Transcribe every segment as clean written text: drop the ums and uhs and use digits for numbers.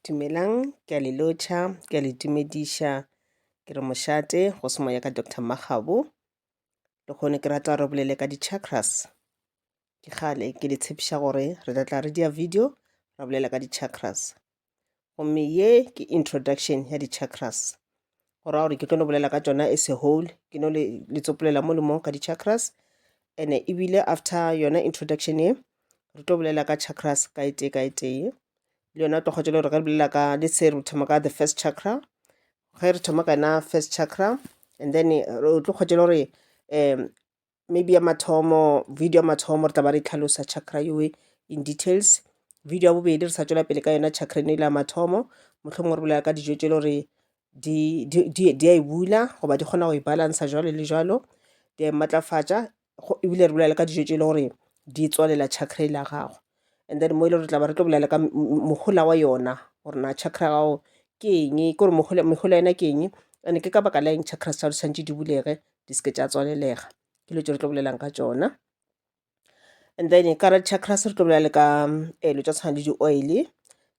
Dumelang, ke a le lotjha, ke a le dumedisha, ke re mošate go se moya ka Dr. Makgabo. Le gone ke rata re bolele ka di-chakras. Ke gale ke le tshepiša gore re tla re dia video ra bolela ka di-chakras. Gomme ye ke introduction ya di-chakras. Go raya gore ke tlo bolela ka tšona as a whole, ke no le tsopolela mo le mo ka di-chakras. And ebile after yona introduction ye, re tlo bolela ka chakras ka etee. Le yona tlo kgotsa le gore re bolela ka le se re thoma ka the first chakra. Ge re thoma ka na first chakra, and then re tlo kgotsa le gore maybe ya mathomo, video ya mathomo re tla ba re tlhalosa chakra yoe in details. Video ya bobedi re sa tšwela pele ka yona chakra ene ile ya mathomo, mohlomongwe re bolela ka dijo tše le gore di a e bula goba di kgona go e balansa jalo le jalo, di a e matlafatša, ebile re bolela ka dijo tše le gore di tswalela chakra ile ya gago. And then mo ile re tla ba re tlo bolela ka mogola wa yona gore na chakra ya gago ke eng, ke gore megola yena ke eng, ane ke ka baka la eng chakras tša di tshwantše di bulege di seke tša tswalelega, ke le tšo re tlo bolelang ka tšona. And then ka re chakras re tlo bolela le ka lo tša tshwana le di-oil,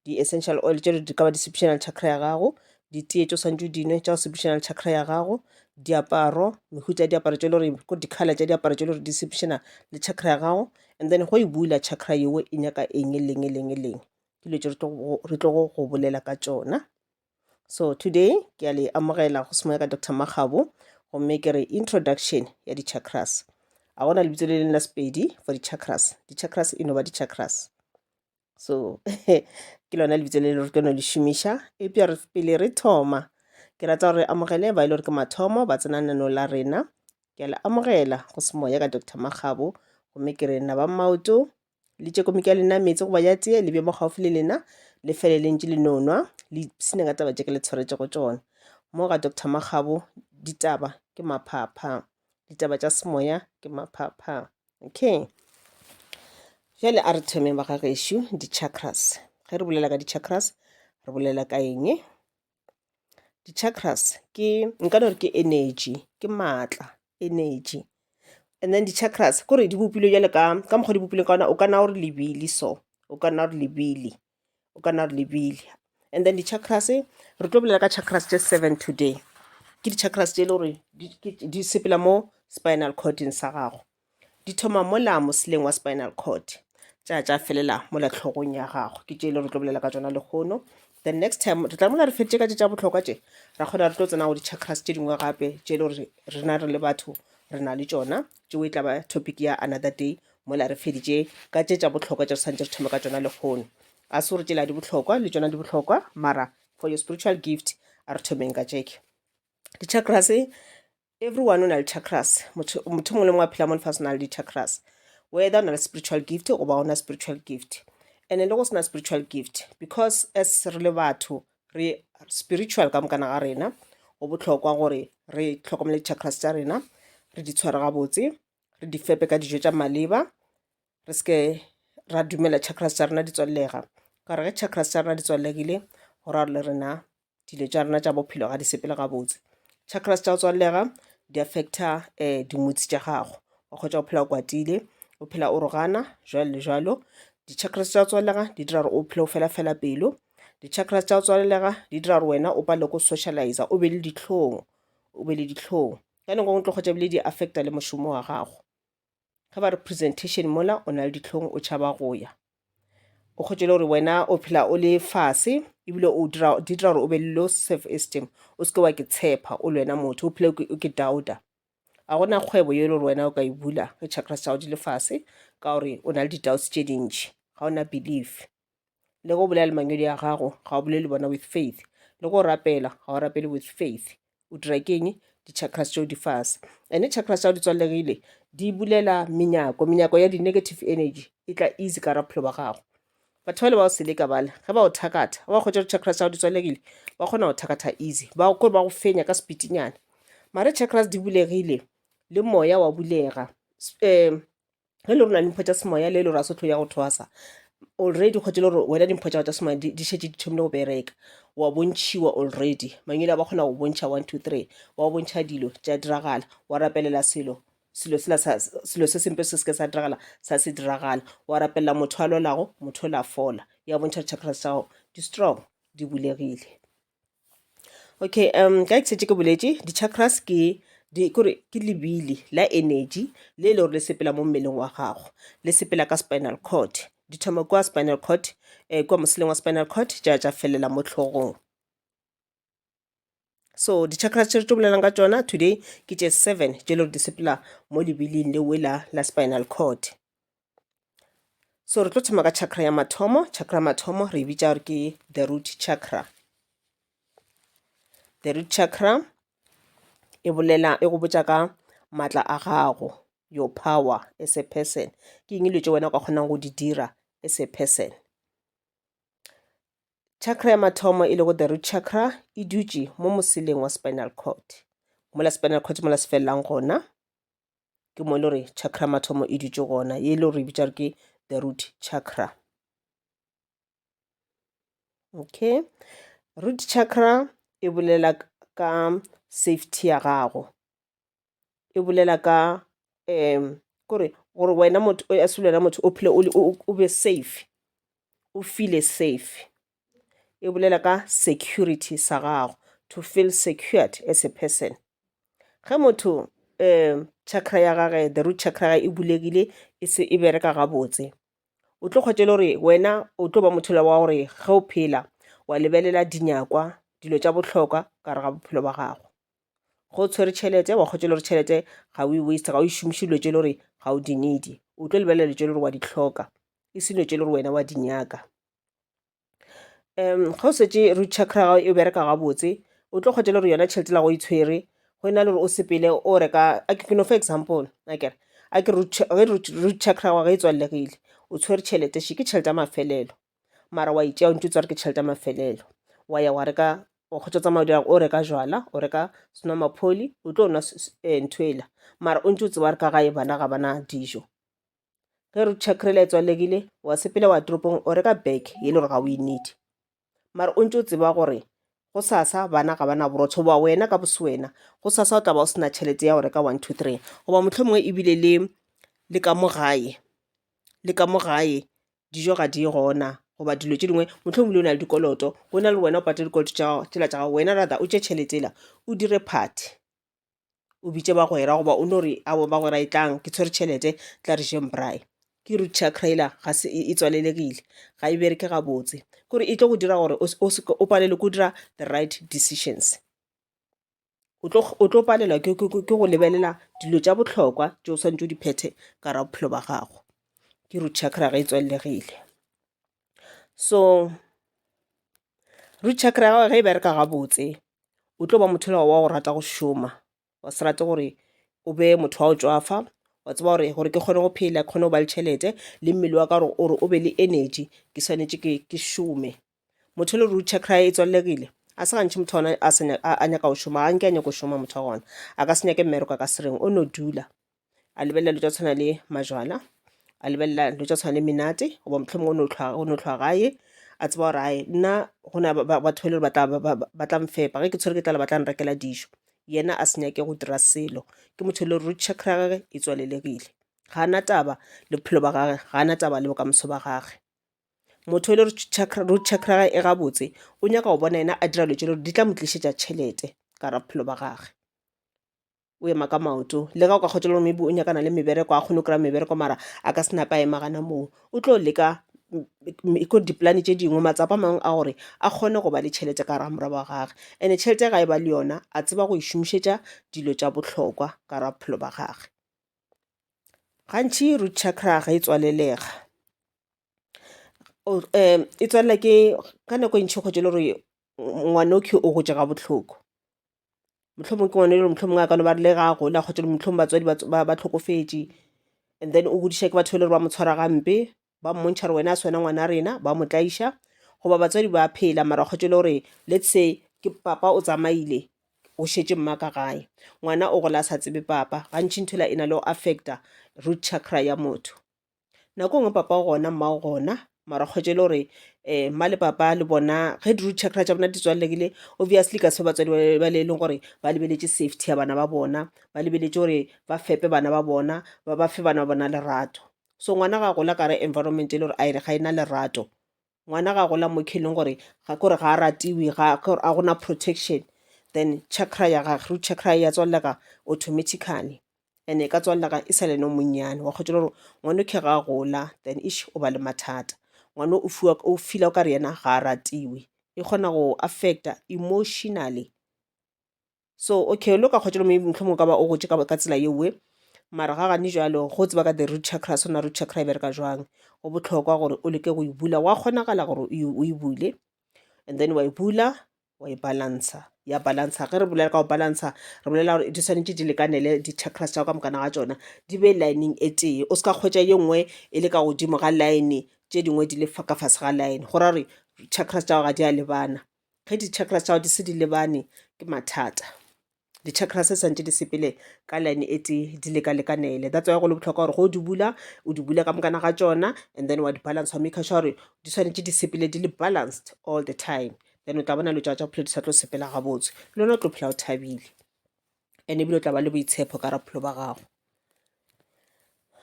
di-essential oil tše di ka ba di-septional chakra ya gago, ditee tšo swantše dinwe tša septional chakra ya gago, diaparo, mehuta ya diaparo tše le gore ko di-color tša diaparo tše le gore di-septional le chakra ya gago. And then go e bula chakra yeo e nyaka eng leng, ke le tšo re tlo go bolela ka tšona. So today ke a le amogela go se moya ka Dr. Makgabo, gomme ke re introduction ya di-chakras. A gona lebitso le leng la Sepedi for di-chakras. Di-chakras e no ba di-chakras. So ke lona lebitso le le re tlo no le šomiša. Epia re pele re thoma, ke rata gore amogele ba ile gore ke mathomo ba tsena nano la rena. Ke a le amogela go se moya ka Dr. Makgabo, gomme ke re nna ba maoto le tše komiki ya lena metsi goba ya tee le bje mo gaufi le lena le fele le ntše le nonwa le ipsine ka taba tše ke le tshwaretše go tšona. Mo ga Dr. Makgabo ditaba ke maphapha, ditaba tša semoya ke maphapha. Okay, jale a re thomeng ba ga gešo di-chakras. Ge re bolela ka di-chakras re bolela ka eng? Di-chakras ke nka no re ke energy, ke maatla, energy. And then di-chakras kore di bopilwe jale ka mokgwa di bopilwe ka ona, o ka nna gore lebile so, o ka nna gore lebile, o ka nna gore lebile. And then di-chakras re tlo bolela ka chakras tše 7 today. Ke di-chakras tše le gore di sepela mo spinal cording sa gago, di thoma mola moseleng wa spinal cord, tša felela mola tlhogong ya gago, ke tše le re tlo bolela ka tšona le kgono. The next time re tla mola re fetše ka tše tša bohlokwa tše, ra kgona re tlo tsena go di-chakras tše dingwe gape tše le gore rena re le batho re na le tšona, tšeo e tla ba topic ya another day mola re feditše ka tše tša bohlokwa tše re santše re thome ka tšona le kgono. A se gore tšela di bohlokwa le tšona di bohlokwa, mara for your spiritual gift a re thomeng ka tšeke. Di-chakras everyone o na le chakras, motho mongwe le mongwe a phela mo lefase na le di-chakras, whether o na le spiritual gift goba o na spiritual gift. And le go sena spiritual gift, because as re le batho re spiritual ka mokana ga rena, go bohlokwa gore re tlhokomele di-chakras tša rena, re di tshware gabotse, re di fepe ka dijo tša maleba, re seke ra dumela chakras tša rena di tswallega. Ka re ge chakras tša rena di tswallegile go ra le rena dilo tša rena tša bophelo ga di sepele gabotse. Chakras tša go tswallega di affecta dimotse tša gago, wa kgotša o phela o kwatile, o phela o rogana jalo le jalo. Di-chakras tša go tswalega di dira gore o phele o fela pelo. Di-chakras tša go tswalega di dira gore wena o palelwe ko socializer, o be le dihlong, ka nako ngwe tlo kgotša bile di affecta le mošomo wa gago. Ga ba re presentation mola o na le dihlong o tšhaba go ya, o kgotše le gore wena o phela o le fase, ebile di dira gore o be le low self esteem, o seke wa ke tshepa o le wena motho, o phele o ke doubta. A gona kgwebo ye le gore wena o ka e bula ge chakras tša go di le fase, ka gore o na le di-doubts tše dintši, ga o na belief. Le go bolela le mangwedi ya gago ga o bolele bona with faith, le go rapela ga o rapele with faith. O dira keng? Di-chakras tšeo di fase. And chakras tšao di tswalegile di bulela menyako ya di-negative energy e tla easy ka ra bophelo ba gago. Batho ba le ba o seleka bale ge ba o thakatha, ba kgotša di-chakras tšao di tswalegile, ba kgona go thakatha easy, ba go fenya ka speedinyana. Mare chakras di bulegile le moya wa bulega, ge le gore na le mpho tša semoya le le gore a se tlo ya go thwasa, already kgotše le gore wena dimpho tša tša semoya di šetše di thomile go bereka, wa bontšhiwa already. Mangwele ba kgona go bontšha 1 2 3, wa bontšha dilo tša diragala, wa rapelela selo se sempe se seke sa diragala sa se diragala, wa rapelela motho a lwalago, motho o la fola, ya bontšha chakras tša gago di strong. di bulegile. Okay, ka ke setse ke boletse di-chakras ke lebili la energy le e le gore le sepela mo mmeleng wa gago, le sepela ka spinal cord, di thoma kwa spinal cord kwa moseleng wa spinal cord ja felela mo tlhogong. So di-chakras tse re tlo bolelang ka tsona today ke tse 7 tse le gore di sepela mo lebiling le la spinal cord. So re tlo thoma ka chakra ya mathomo. Chakra ya mathomo re bitsa gore ke the root chakra. The root chakra e go botsa ka matla a gago, your power as a person. Ke eng dilo tse wena o ka kgonang go di dira as a person. Chakra ya mathomo e le go the root chakra e dutse mo moseleng wa spinal cord, mo la spinal cord mo la se felelang gona ke mo e le gore chakra ya mathomo e dutse gona, e le gore e bitsa gore ke the root chakra. Okay, root chakra e bolela ka safety ya gago, e bolela ka gore wena motho as wena motho o phele o be safe, o feel safe. E bolela ka security sa gago, to feel secured as a person. Ge motho chakra ya gage, the root chakra e bulegile e bereka gabotse, o tlo kgwetsa le gore wena o tlo ba motho wa gore ge o phela wa lebelela dinyakwa, dilo tša bohlokwa ka re ga bophelo ba gago. Go tshwere tšhelete wa kgwetsa le gore tšhelete ga o e waste, ga o e šomiše dilo tše le gore ga o di need, o tlo lebelela dilo tše le gore wa di tlhoka, e se dilo tše le gore wena wa di nyaka. Ga o setse root chakra e bereka gabotse, o tlo kgwetsa le gore yona tšhelete la go e tshwere go ena le gore o sepele o reka, for example akere root chakra wa ge e tswalegile o tshwere tšhelete ke tšhelete ya mafelelo, mara wa itšea o ntse o tswa re ke tšhelete ya mafelelo, wa ya wa reka, wa kgotsa tsamaya o reka jwala, o reka senwamaphodi, o tlo nwa nthwela, mara o ntse o tseba re ka gae bana ga bana dijo. Ge root chakra e tswalegile wa sepela wa toropong o reka bag e le gore ga o e need, mara o ntse o tseba gore go sasa bana ga bana borotho, ba wena ka bose wena go sasa o taba o sena tšhelete ya go reka 1 2 3, goba motlho mongwe ebile le ka mo gae dijo ga di gona, goba dilo tše dingwe motlho mongwe le o na le dikoloto, go na le wena o patele dikoloto tšela tša gago, wena rata o tše tšhelete ela o dire party, o bitše bagwera goba o no re abo bagwera e tlang ke tshwere tšhelete tla re jeng braai. Ke root chakra ela ga se e tswalelegile, ga e bereke gabotse, kore e tlo go dira gore o palelwe ko dira the right decisions. O tlo palelwa ke go lebelela dilo tša bohlokwa tšeo swantse o di phethe ka ra bophelo ba gago, ke root chakra ga e tswallegile. So root chakra ya gago ge e bereka gabotse, o tlo ba motho wa go rata go šoma, wa se rate gore o be motho wa o tswafa, wa tseba gore ke kgone go phela, ke kgone go ba le tšhelete, le mmele wa ka gore o be le energy, ke swanetše ke šome. Motho le root chakra e tswallegile a se gantši motho ona a nyaka go šoma, ga nke a nyaka go šoma motho wa gona, a ka se nyake mmereko ka sereng, o no dula a lebelela dilo tša tshwana le majwala, a lebelela dilo tša tshwana le menate, goba motlho mongwe o no hlwa gae, a tseba gore ae nna gona batho le ba tla mfepa, ge ke tshwere ke tlala ba tla nrekela dijo, yena a se nyake go dira selo, ke motho le root chakra gage e tswalelegile, ga ana taba le bophelo ba gage, ga ana taba le bokamoso ba gage. Motho le root chakra e gabotse o nyaka go bona yena a dira dilo tše le gore di tla mo tlišetša tšhelete ka ra bophelo ba gage, o ema ka maoto, le ga o ka kgotsa le gore maybe o nyakana le mebereko, a kgone go kry-a mebereko mara a ka se napa a ema gana moo, o tlo leka ko dipolane tše dingwe, matsapa mangwe a gore a kgone go ba le tšhelete ka ramora wa gage, and tšhelete ga e ba le yona a tseba go išomišetša dilo tša bohlokwa ka ra bophelo ba gage. Gantši root chakra ga e tswalelega, e tswalela ke ka nako e ntšhi kgotse le gore ngwanokhi o go ga bohloko, mohlomong ke ngwane le mohlomong a kano ba rile ga gola kgotse le mohlomong batswadi ba tlhokofetše, and then o godiša ke batho le gore ba mo tshwara gampe, ba mmontšha re wena a se wena ngwana rena, ba mo tlaiša, goba batswadi ba phela mara kgotse le gore let's say ke papa o tsamaile o šetše mma ka gae, ngwana o gola a sa tsebe papa, gantši nthwela e na le go affecta root chakra ya motho. Nako ngwe papa o gona mma o gona, mara kgwetše le gore mma le papa le bona ge di root chakra tša bona di tswalegile, obviously ka se batswadi ba le leng gore ba lebeletše safety ya bana ba bona, ba lebeletše gore ba fepe bana ba bona, ba fe bana ba bona lerato. So ngwana ga gola ka re environment e le gore ga e na lerato, ngwana ga gola mo kheleng gore ga kore ga a ratiwe ga a gona protection, then chakra ya gage root chakra ya tswalela automatically, and e ka tswalela ka e sale no monnyane wa kgotsa gore ngwana ke ga gola then ish o ba le mathata, ngwana o feel o ka re yena ga a ratiwe, e kgona go affecta emotionally. So okay lo ka kgotsa maybe motlhomo ka ba o gotse ka tsela yewe, mara ga gane jalo go tseba ka the root chakra sona root chakra e bereka jwang, go botlhokwa gore o leke go e bula, wa kgonagala gore o e bule, and then wa e bula wa e balansa, ya balansa ge re bolela ka go balansa re bolela gore di tshwanetse di lekanele di-chakras tsa ka mokana ga tsona di be lining e tee, o se ka kgwetsa ye nngwe e le ka godimo ga line tse dingwe di le ka fase ga line, go ra re chakras tsa ga di a lebana, ge di-chakras tsa di se di lebane ke mathata. Di-chakras se santse di sepele ka line e tee di lekalekanele, that's why go le botlhokwa gore go o di bula ka mokana ga tsona, and then wa di balance wa make sure gore di tshwanetse di sepele di le balanced all the time, then o tla bona lo tsa bophelo di sa tlo sepela gabotse, le lona o tlo phela o thabile, and ebile o tla ba le boitshepo ka ra bophelo ba gago.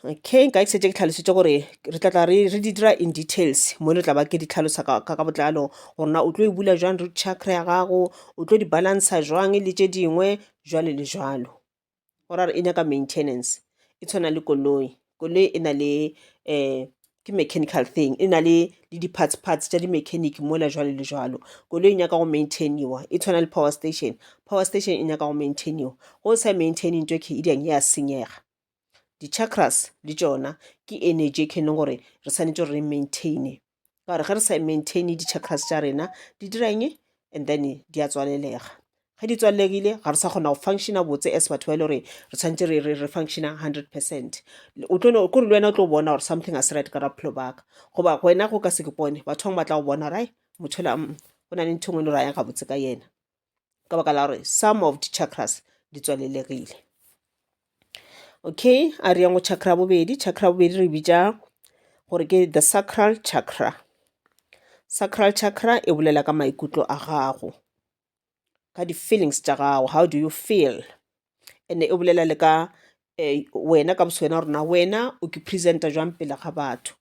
Okay, nka ke setse ke tlhalositse gore re tla re di dira in details mo le tla ba ke di tlhalosa ka botlalo gore na o tlo e bula jwang root chakra ya gago, o tlo di balansa jwang le tse dingwe jwale le jwalo, go ra re e nyaka maintenance, e tshwana le koloi e na le ke mechanical thing, e na le di-parts tsa di-mechanic mola jwale le jwalo, koloi e nyaka go maintainiwa, e tshwana le power station e nyaka go maintainiwa, go sa maintaining ntho ke e ya senyega. Di-chakras le tsona ke energy e kheneng gore re tshwanetse re maintaine, ka gore ge re sa maintaine di-chakras tsa rena di dirang and then di a tswalelega, ge di tswallegile ga re sa kgona go functiona botse as batho ba e le gore re tshwanetse re functiona 100%, kore le wena o tlo bona gore something as right ka ra bophelo baka, goba wena go ka se ke bone batho bangwe ba tla go bona rai motho la go na le ntho ngwe le raya ga botse ka yena, ka baka la gore some of di-chakras di tswalelegile. Okay, a re yang go chakra bobedi re bitsa gore ke the sacral chakra. Sacral chakra e bolela ka maikutlo a gago, ka di-feelings tsa gago, how do you feel, and e bolela le ka wena ka boswena rona wena o ke presenta jwang pele ga batho,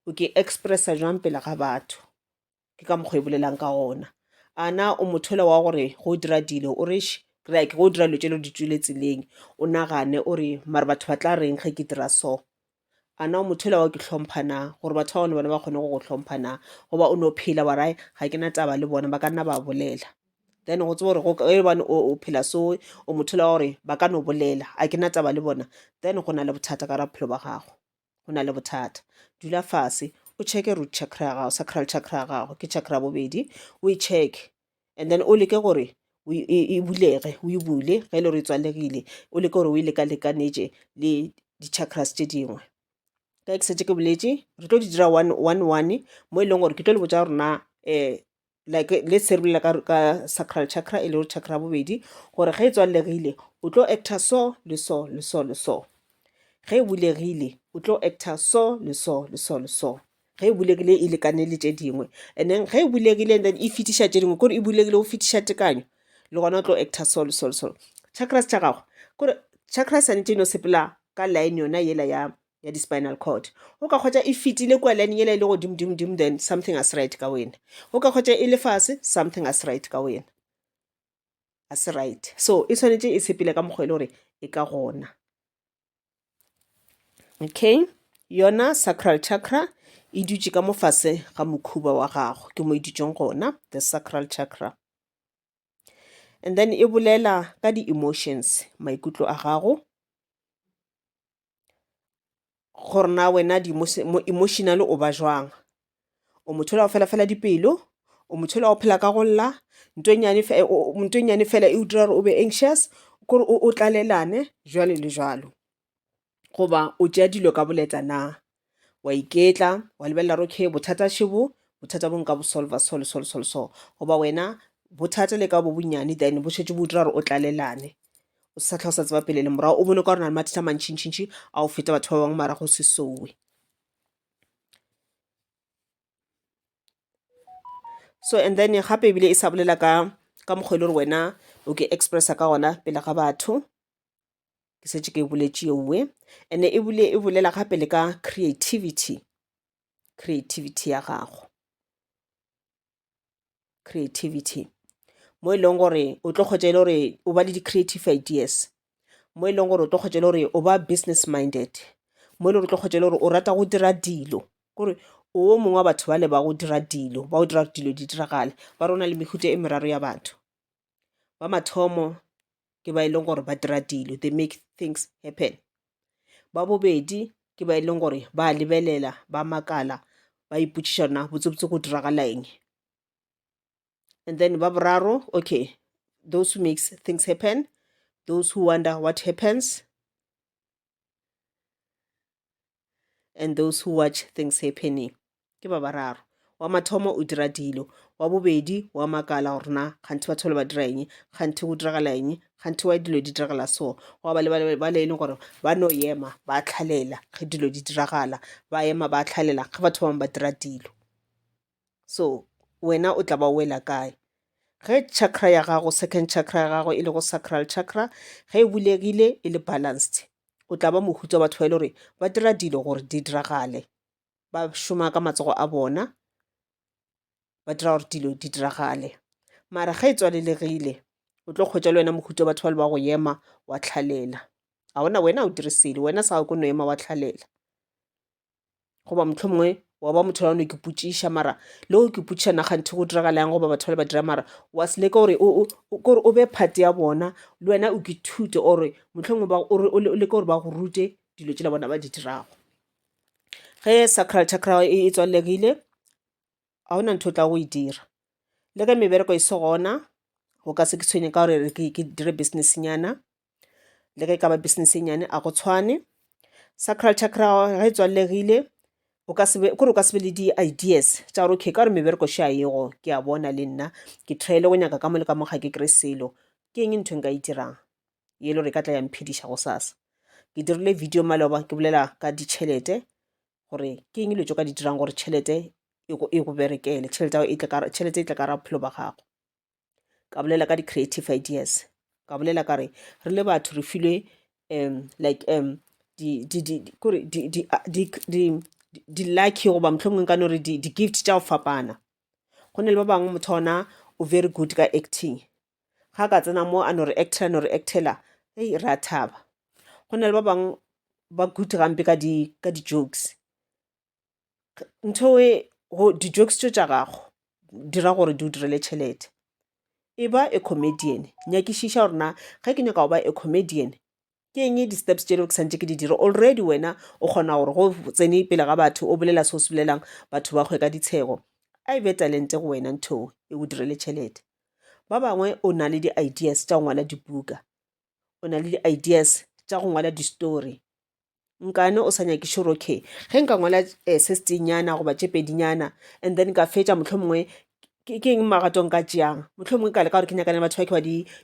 o ke expressa jwang pele ga batho, ke ka mokgwa e bolelang ka gona. Ana o mothola wa gore go dira dilo o re like go dira lo tshelo di tswile tseleng o nagane o re mare batho ba tla reng ge ke dira so, ana o mothola wa ke tlhomphana gore batho ba bona ba kgone go tlhomphana goba o no phela wa rai ga ke na taba le bona ba ka nna ba bolela, then go tseba gore o phela so o mothola wa gore ba ka no bolela a ke na taba le bona, then go na le bothata ka ra bophelo ba gago, go na le bothata. Dula fase o checke root chakra ya gago, sacral chakra ya gago ke chakra bobedi, o e check, and then o leke gore e bulege, o e bule ge e le gore e tswalegile, o leke gore o e lekalekanetse le di-chakras tse dingwe. Ka ke setse ke boletse re tlo di dira one mo e leng gore ke tlo le botsa rona like let's say re bolela ka sacral chakra e le gore chakra bobedi gore ge e tswalegile o tlo acta so le so le so le so, ge e bulegile o tlo acta so le so le so le so, ge e bulegile e lekane le tse dingwe, and then ge e bulegile and then e fetiša tse dingwe kore e bulegile o fetiša tekanyo le gona o tlo acta so le so le so. Chakras tša gago kore chakras santse no sepela ka line yona yela ya di-spinal cord, o ka kgotsa e fetile kwa line yela e le go dim then something as right ka wena, o ka kgotsa e le fase something as right ka wena, a se right, so e tshwanetse e sepele ka mokgwa e le gore e ka gona. Okay, yona sacral chakra e dutse ka mo fase ga mokhuba wa gago, ke mo e dutšeng gona the sacral chakra, and then e bolela ka di-emotions, maikutlo a gago, gore na wena emotional o ba jwang, o motho la o fela dipelo, o motho la o phela ka go lla, ntho e nyane fela e o dira gore o be anxious, kore o tlalelane jwale le jwalo, goba o tšea dilo ka boleta na, wa iketla wa lebelela re okay bothata shebo bothata bo nka bo solva so, goba wena bothata le ka bo bonnyane then bo šetse bo dira gore o tlalelane, o sa tlha o sa tseba pele le morago, o bone ka gore na le mathata mantšintšintši a o feta batho ba bangwe mara go se sowe. So and then gape ebile e sa bolela ka mokgwa e le gore wena o ke expressa ka gona pele ga batho, ke setse ke boletše yewe, and e bolela gape le ka creativity ya gago, creativity mo e leng gore o tlo kgotsa ile gore o ba le di-creative ideas, mo e leng gore o tlo kgotsa ile gore o ba business minded, mo e leng gore o tlo kgotsa ile gore o rata go dira dilo kore o mongwe wa batho ba le ba go dira dilo di diragale ba rona le mehuta e meraro ya batho. Ba mathomo ke ba e leng gore ba dira dilo, they make things happen. Ba bobedi ke ba e leng gore ba lebelela ba makala ba ipotšiša na botsebotse go diragala eng. And then ba boraro, okay, those who makes things happen, those who wonder what happens, and those who watch things happening. Ke ba bararo. Wa mathomo o dira dilo, wa bobedi wa makala gore na kganthe batho ba dira eng, kganthe go diragala eng, kganthe wa dilo di diragala so. Wa ba le e leng gore ba no ema ba tlhalela ge dilo di diragala, ba ema ba tlhalela ge batho ba bangwe ba dira dilo. So wena o tla ba wela kae? Ge chakra ya gago, second chakra ya gago e le go sacral chakra, ge e bulegile e le balanced, o tla ba mohuta wa batho ba ile gore ba dira dilo gore di diragale, ba šoma ka matsogo a bona, ba dira gore dilo di diragale. Mara ge e tswalelegile o tlo kgwetša le wena mohuta wa batho ba le ba go ema wa tlhalela. A bona wena o dirisile, wena sa go no ema wa tlhalela. Goba mohlomongwe wa ba motho wa no ke potšiša, mara le go ke potšiša na kganthe go diragala yang goba batho ba le ba dira, mara wa se leka gore o be part ya bona, le wena o ke thute ore mohlomongwe o leke gore ba go rute dilo tšela bona ba di dirago. Ge sacral chakra e tswallegile a gona ntho o tla go e dira. Le ka mebereko e se gona go ka se ke tshwenye ka gore ke dire business nyana, le ka e ka ba business nyane a go tshwane. Sacral chakra ge e tswallegile o ka se be le di-ideas tša gore okay ka gore mebereko sha ego ke a bona le nna ke traile go nyaka ka mo le ka mo ga ke kry selo, ke eng ntho nka e dirang ye le gore ka tla ya mphediša go sasa. Ke dirile video maloba ke bolela ka ditšhelete gore ke eng dilo tšo ka di dirang gore tšhelete e go berekele, tšhelete e tle ka ra bophelo ba gago. Ka bolela ka di-creative ideas, ka bolela ka re re le batho re filwe like di-lucky goba mohlomongwe ka no re di-gift tša go fapana. Go ne le ba bangwe motho ona o very good ka acting, ga ka tsena mo a no re actela ei re a thaba. Go ne le ba bangwe ba good gampe ka di-jokes, ntho di-jokes tša gago dira gore di o direle tšhelete. E ba a comedian, nyakišiša gore na ge ke nyaka go ba a comedian ke eng di-steps tše ke santse ke di dire already. Wena o kgona gore go tsene pele ga batho o bolela se o se bolelang batho ba kgwe ka ditshego, a e be talente go wena ntho e o direle tšhelete. Ba bangwe o na le di-ideas tša go ngwala dibuka, o na le di-ideas tša go ngwala di-story. Nkane o sa nyakiše gore okay ge nka ngwala se setenyana goba tše pedinyana and then ka fetša mohlomongwe ke eng magatong ka tšeang, mohlomongwe ka leka gore ke nyakane batho ba ke ba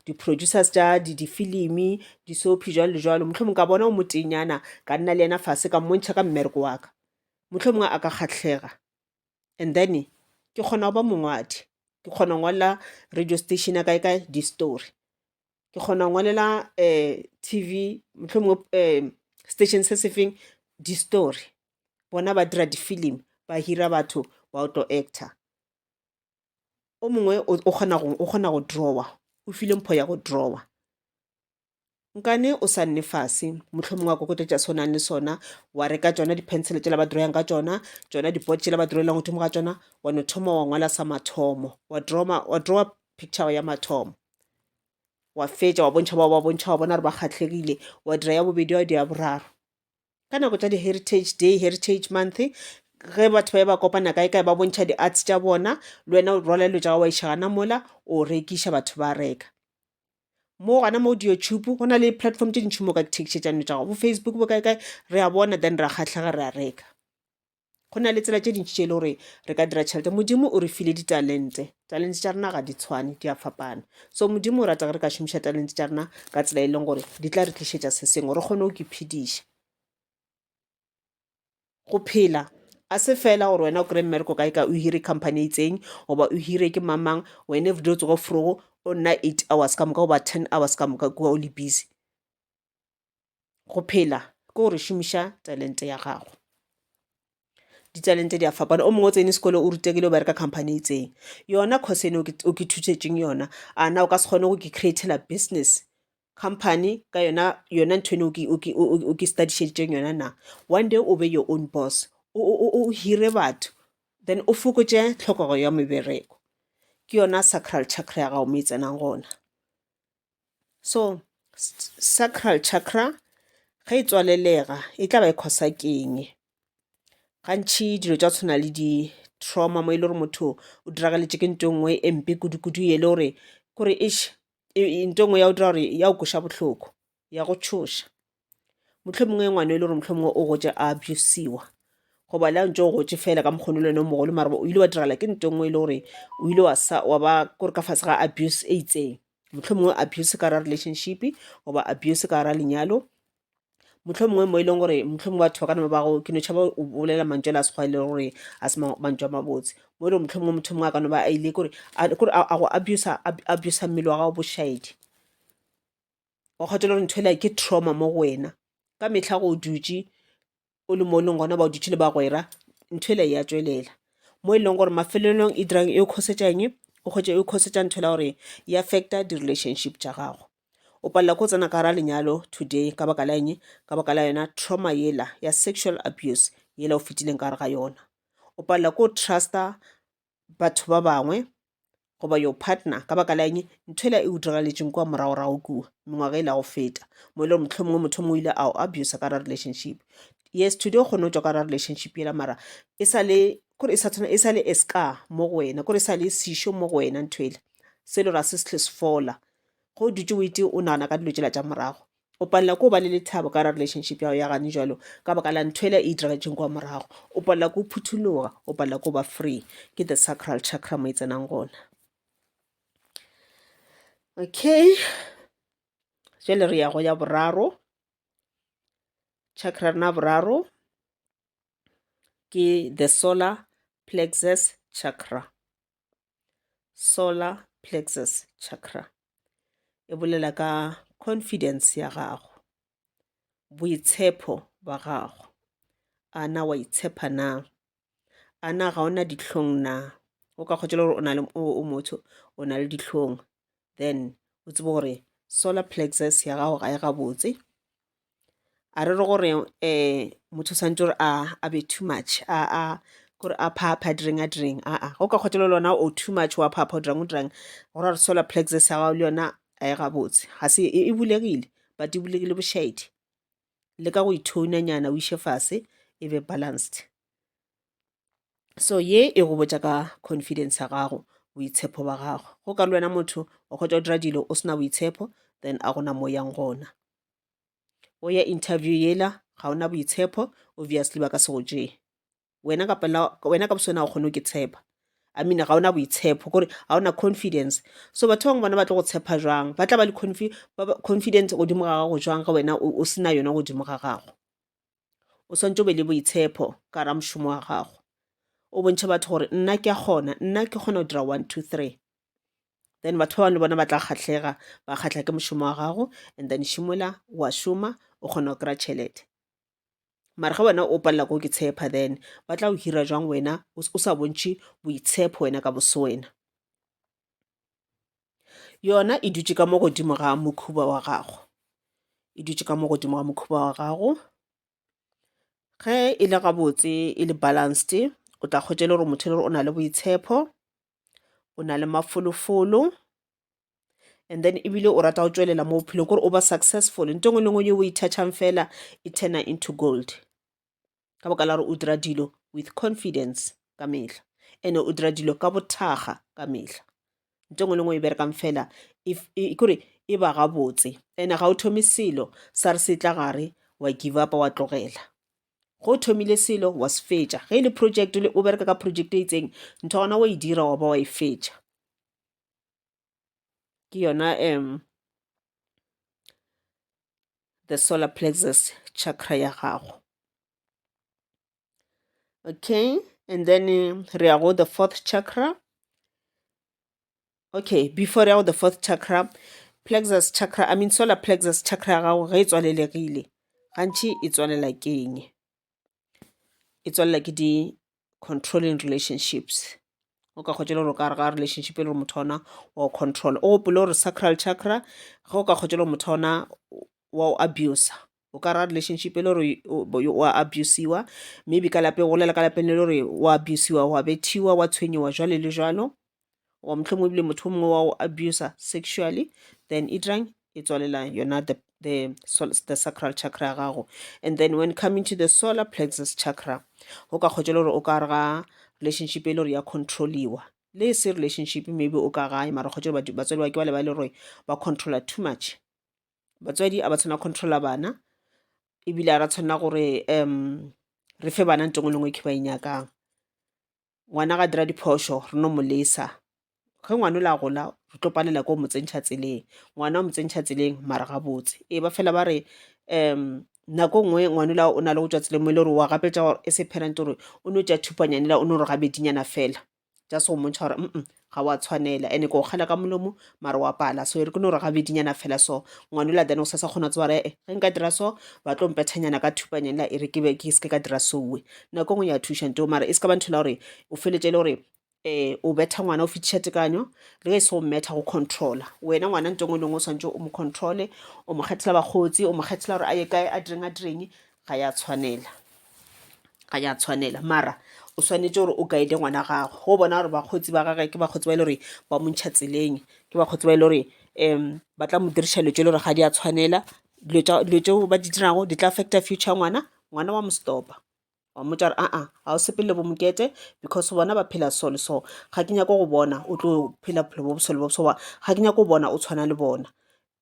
di-producers tša di-filimi di-soapy jalo le jalo, mohlomongwe ka bona o motenyana ka nna le ena fase ka mmontšha ka mmereko wa ka, mohlomongwe a ka kgatlhega. And then ke kgona go ba mongwadi, ke kgona go ngwalela radio station ya kae di-story, ke kgona go ngwalela TV mohlomongwe station se se feng di-story. Bona ba dira di-film, ba hira batho ba auto actor. O mongwe o kgona go drawa, o file mpho ya go drawa. Nkane o sa nne fase, mohlomongwe wa kokotlo tša sona le sona wa reka tšona di-pencil tšela ba drawang ka tšona di-board tšela ba drawelang godimo ga tšona, wa no thoma wa ngwala sa mathomo, wa drawa picture ya mathomo, wa fetša wa bontšha wa bona gore ba kgatlhegile, wa dira ya bobedi wa ya boraro. Ka nako tša di-heritage day, heritage month, ge batho ba kopana kae ba bontšha di-arts tša bona, le wena o rwala dilo tša wa išagana mola o rekiša batho ba reka. Mo gana mo di-YouTube go na le platform tše dintšhi mo ka thekišetšano tša go bo Facebook bo kae re a bona then re a kgatlhega re a reka. Go na le tsela tše dintšhi tše e le gore re ka dira tšhelete. Modimo o re file ditalente tša rena ga di tshwane, di a fapana. So modimo o rata re ka šomiša talente tša rena ka tsela e leng gore di tla re tlišetša se sengwe re kgone go kephediša. Go phela a se fela gore wena o kry mmereko kae o hire company e itseng goba o hire ke mamang, wena everyday o tsoga forogo o nna 8 hours ka moka goba 10 hours ka moka kua o le busy. Go phela ke gore šomiša talente ya gago. ditalente di a fapana. O mongwe o tsene sekolo o rutekile o bereka company e itseng. Yona course ene o ke thusetseng yona a na o ka se kgone go ke createla business company ka yona ntho ene o ke studišeditseng yona na. One day o be your own boss, o hire batho, then o fokotse tlhokego ya mebereko. Ke yona sacral chakra ya gago mo e tsenang gona. So sacral chakra ga e tswalelega e tla ba e khosa keng. Gantši dilo tša tshwana le di-trauma mo e le gore motho o diragaletse ke nto nngwe e mpe kudu-kudu e le gore kore nto nngwe ya o dira gore ya o koša bohloko ya go tšhoša. Motlho mongwe ngwane e le gore motlho mongwe o gotse a abusiwa goba le a ntse o gotse fela ka mokgone le one o mogolo mara o ile wa diragala ke nto nngwe e le gore o ile wa ba kore ka fase ga abuse e itseng. Motlho mongwe abuse ka ra relationship goba abuse ka ra lenyalo. Motlho mongwe mo e leng gore motlho mongwe batho ba ka nna ba go ke no tšhaba o bolela mantšu a sekgwa e le gore a se mantšu a mabotse mo e leng motlho mongwe a ka no ba a ile kore a go abusa mmele wa gago bošaedi. Wa kgotsa le gore ntho ela ke trauma mo go wena ka metlha go o dutse o le mo e leng gona ba o dutse le ba gwera ntho ela ya tswelela mo e leng gore mafelelong e dirang e o kgosetšang o kgwetse e o kgosetša ntho ela gore e affecta di-relationship tša gago. O palela ko tsena ka ra lenyalo today ka baka la eng? Ka baka la yona trauma yela ya sexual abuse yela o fetileng ka re ga yona. O palela ko trusta batho ba bangwe goba your partner ka baka la eng? Ntho ela e o diragaletseng kwa morago kua mengwaga e la go feta mo e le motlho mongwe motho mo ile a o abuse ka ra relationship. Yes, today o kgone go tswa ka ra relationship yela mara e sa le kore e sa le a scar mo go wena kore e sa le sešo mo go wena ntho ele se le gore a se se tle se fola. Go dutse o ite o nagana ka dilo tsela tša morago o palela ko o ba le lethabo ka ra relationship ya go ya gane jalo ka baka la ntho ela e diragetseng kwa morago. O palela ko o phuthuloga o palela ko ba free ke the sacral chakra mo e tsenang gona. Okay, jale re ya go ya boraro. Chakra rena boraro ke the solar plexus chakra. Solar plexus chakra e bolela ka confidence ya gago, boitshepo ba gago. A na wa itshepa na? A na ga ona ditlhong na? O ka kgotsa gore o na le o motho o na le ditlhong then o tsebe gore solar plexus ya gago ga e gabotse. A re re gore motho santse gore a be too much kore a phapha direng go ka kgotsa le lona o too much wa phapha o dirang gore re solar plexus ya gago le yona a e gabotse ga se e bulegile but e bulegile bošaedi. Le ka go ithounanyana o ishe fase e be balanced. So ye e go botša ka confidence ya gago, boitshepo ba gago. Go ka le wena motho o kgotsa o dira dilo o sena boitshepo then a gona mo yang gona. O ya interview yela ga ona boitshepo obviously ba ka se go tšee. Wena ka bosona o kgone o ke tshepa I mean ga ona boitshepo kore ga ona confidence. So batho bangwe bona ba tlo go tshepa jwang ba tla ba le confidence godimo ga gago jwang ga wena o sena yona godimo ga gago. O swantse o be le boitshepo ka ra mošomo wa gago o bontšhe batho gore nna ke kgona go dira 1 2 3 then batho ba bangwe le bona ba tla kgatlhega ba kgatlha ke mošomo wa gago and then šimola wa šoma o kgona go kry-a tšhelete. Mara ga wena o palela ko ke tshepa then ba tla o hira jwang wena o sa bontšhe boitshepo wena ka boso wena. Yona e dutse ka mo godimo ga mokhuba wa gago, e dutse ka mo godimo ga mokhuba wa gago. Ge e le gabotse e le balanced o tla kgotsa le gore motho le gore o na le boitshepo, o na le mafolofolo and then ebile o rata go tswelela mo bophelong kore o ba successful nto ngwe le ngwe o ithatšhang fela e turna into gold ka baka la gore o dira dilo with confidence ka mehla and o dira dilo ka bothaga ka mehla. Nto ngwe le ngwe e berekang fela kore e ba gabotse and ga o thome selo sa re se tla gare wa give up wa tlogela. Go o thomile selo wa se fetša ge e le project o bereka ka project e itseng ntho gona wa e dira wa ba wa e fetša. Ke yona the solar plexus chakra ya gago. Okay, and then re ya go the fourth chakra. Okay, before re ya go the fourth chakra, plexus chakra solar plexus chakra ya gago ge e tswalelegile gantši e tswalela keng? E tswalela ke controlling relationships o ka kgotse le gore o ka re ga relationship e le gore motho ona wa o control o gopole gore sacral chakra ga o ka kgotse le gore motho ona wa o abuse o ka ra relationship e le gore wa abusiwa maybe ka lape go lela ka lapeng le gore wa abusiwa wa bethiwa wa tshwenyiwa jwale le jwalo wa motlhomo ebile motho mongwe wa o abuser sexually then e drang e tswalela yona the sacral chakra ya gago. And then when coming to the solar plexus chakra o ka kgotse le gore o ka re ga relationship e le gore ya controliwa le se relationship maybe o ka gae mara kgotse batswadi ba ke ba le ba le gore ba controla too much batswadi a ba tshwana controla bana ebile a ra tshwanela gore re fe bana nto ngwe ke ba inyakang ngwana ga dira diphoso re no mo lesa ge ngwana o la gola re tlo palela ko mo tsentšha tseleng ngwana o mo tsentšha tseleng mara ga botse e ba fela ba re nako nngwe ngwana la o na le go tswa tseleng mo ile gore wa gapetša gore e se parent gore o ne o tša thupanyane la o ne gore gabedinyana fela just go mmontšha gore ga wa tshwanela ande ko kgala ka molomo mara wa pala so e re ke no gore gabedinyana fela so ngwana o la then o sa kgona tse bare ge nka dira so ba tlo mpethanyana ka thupanyane la e re ke se ka dira sowe nako nngwe ya thuša nto mara e se ka ba ntho la gore o feletse le gore o betha ngwana o fitiša tekanyo le ge se o mmetha go controla wena ngwana nto ngwe lengwe o swantse o mo controle o mo kgethela bagotsi o mo kgethela gore a ye kae a direng ga ya tshwanela mara o swanetse gore o guide ngwana gago go bona gore bakgotsi ba gage ke bakgotsi ba ile gore ba montšha tseleng ke bakgotsi ba ile gore ba tla mo diriša dilo tse le gore ga di a tshwanela dilo tseo ba di dirago di tla affecta future ngwana wa mo stopa wa mmotsa gore ga o sepelele bo mokete because bona ba phela so le so ga ke nyako go bona o tlo phela phelo bo bosole bo bosoba ga ke nyako go bona o tshwana le bona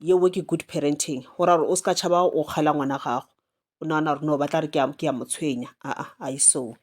yeo ke good parenting gore o se ka tšhaba o kgala ngwana gago o nagana gore no ba tla re ke ya mo tshwenya a e so